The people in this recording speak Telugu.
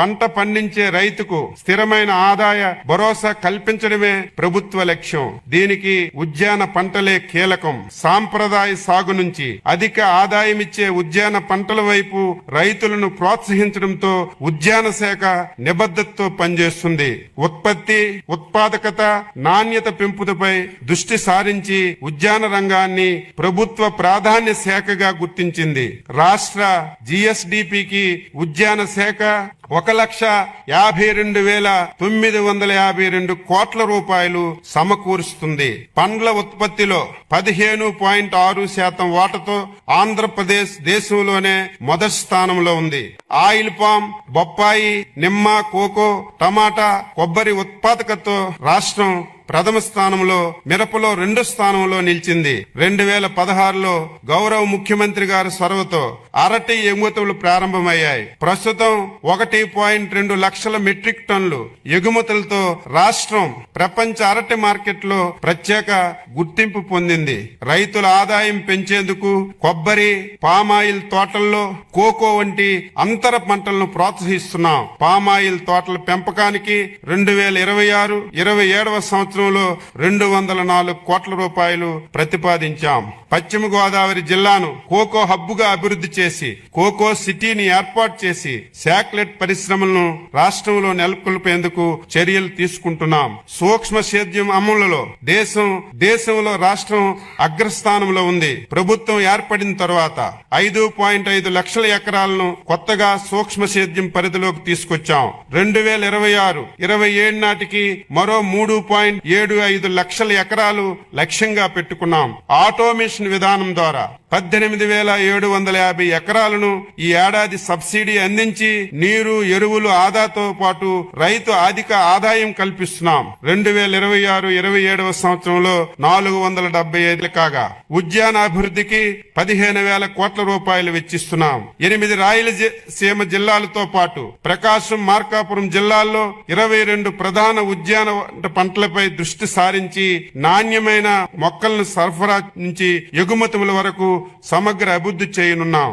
పంట పండించే రైతుకు స్థిరమైన ఆదాయ భరోసా కల్పించడమే ప్రభుత్వ లక్ష్యం. దీనికి ఉద్యాన పంటలే కీలకం. సాంప్రదాయ సాగు నుంచి అధిక ఆదాయమిచ్చే ఉద్యాన పంటల వైపు రైతులను ప్రోత్సహించడంతో ఉద్యాన శాఖ నిబద్ధతతో పనిచేస్తుంది. ఉత్పత్తి, ఉత్పాదకత, నాణ్యత పెంపుపై దృష్టి సారించి ఉద్యాన రంగాన్ని ప్రభుత్వ ప్రాధాన్య శాఖగా గుర్తించింది. రాష్ట్ర జిఎస్డిపికి ఉద్యాన శాఖ 1,52,952 కోట్ల రూపాయలు సమకూరుస్తుంది. పండ్ల ఉత్పత్తిలో 15.6% వాటాతో ఆంధ్రప్రదేశ్ దేశంలోనే మొదటి స్థానంలో ఉంది. ఆయిల్ పామ్, బొప్పాయి, నిమ్మ, కోకో, టమాటా, కొబ్బరి ఉత్పాదకతతో రాష్ట్రం ప్రథమ స్థానంలో, మిరపలో 2వ స్థానంలో నిలిచింది. 2016లో గౌరవ ముఖ్యమంత్రి గారి చొరవతో అరటి ఎగుమతులు ప్రారంభమయ్యాయి. ప్రస్తుతం 1.2 లక్షల మెట్రిక్ టన్నులు ఎగుమతులతో రాష్ట్రం ప్రపంచ అరటి మార్కెట్లో ప్రత్యేక గుర్తింపు పొందింది. రైతుల ఆదాయం పెంచేందుకు కొబ్బరి, పామాయిల్ తోటల్లో కోకో వంటి అంతర పంటలను ప్రోత్సహిస్తున్నాం. పామాయిల్ తోటల పెంపకానికి 2026-27వ సంవత్సరం 204 కోట్ల రూపాయలు ప్రతిపాదించాం. పశ్చిమ గోదావరి జిల్లాను కోకో హబ్బుగా అభివృద్ధి చేసి కోకో సిటీని ఏర్పాటు చేసి చాక్లెట్ పరిశ్రమలను రాష్ట్రంలో నెలకొల్పేందుకు చర్యలు తీసుకుంటున్నాం. సూక్ష్మ సేద్యం అమలులో దేశంలో రాష్ట్రం అగ్రస్థానంలో ఉంది. ప్రభుత్వం ఏర్పడిన తర్వాత 5.5 లక్షల ఎకరాలను కొత్తగా సూక్ష్మ సేద్యం పరిధిలోకి తీసుకొచ్చాం. 2026-27 నాటికి మరో 3.75 లక్షల ఎకరాలు లక్ష్యంగా పెట్టుకున్నాం. ఆటోమేషన్ విధానం ద్వారా 18,750 ఎకరాలను ఈ ఏడాది సబ్సిడీ అందించి నీరు, ఎరువులు ఆదాతో పాటు రైతు అధిక ఆదాయం కల్పిస్తున్నాం. 2026-27వ సంవత్సరంలో 475 కాగా ఉద్యాన అభివృద్ధికి 15,000 కోట్ల రూపాయలు వెచ్చిస్తున్నాం. 8 రాయలసీమ జిల్లాలతో పాటు ప్రకాశం, మార్కాపురం జిల్లాల్లో 22 ప్రధాన ఉద్యాన పంటలపై దృష్టి సారించి నాణ్యమైన మొక్కలను సరఫరా నుంచి ఎగుమతుల వరకు సమగ్ర అభివృద్ధి చేయనున్నాం.